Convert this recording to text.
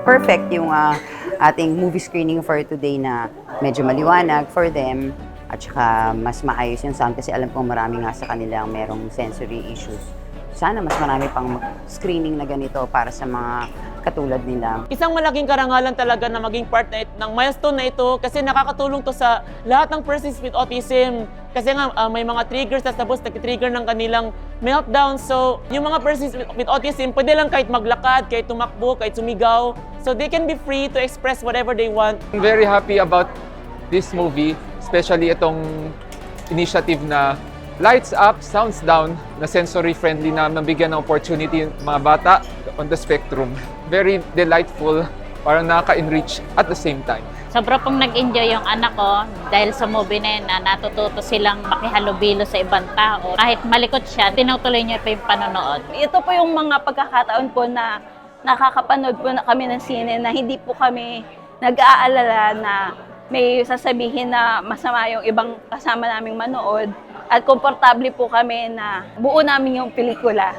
perfect yung ating movie screening for today na medyo maliwanag for them at saka mas maayos yung sound kasi alam kong marami nga sa kanilang merong sensory issues. Sana mas marami pang screening na ganito para sa mga katulad nila. Isang malaking karangalan talaga na maging part ng milestone na ito kasi nakakatulong to sa lahat ng persons with autism. Kasi nga may mga triggers tapos nag-trigger ng kanilang meltdown. So yung mga persons with autism, pwede lang kahit maglakad, kahit tumakbo, kahit sumigaw. So they can be free to express whatever they want. I'm very happy about this movie, especially itong initiative na lights up, sounds down, na sensory friendly na nabigyan ng opportunity mga bata on the spectrum. Very delightful, parang nakaka-enrich at the same time. Sobra pong nag-enjoy yung anak ko dahil sa movie na yun na natututo silang makihalubilo sa ibang tao. Kahit malikot siya, tinutuloy niya pa yung panonood. Ito po yung mga pagkakataon po na nakakapanood po na kami ng sine na hindi po kami nag-aalala na may sasabihin na masama yung ibang kasama naming manood at komportable po kami na buo namin yung pelikula.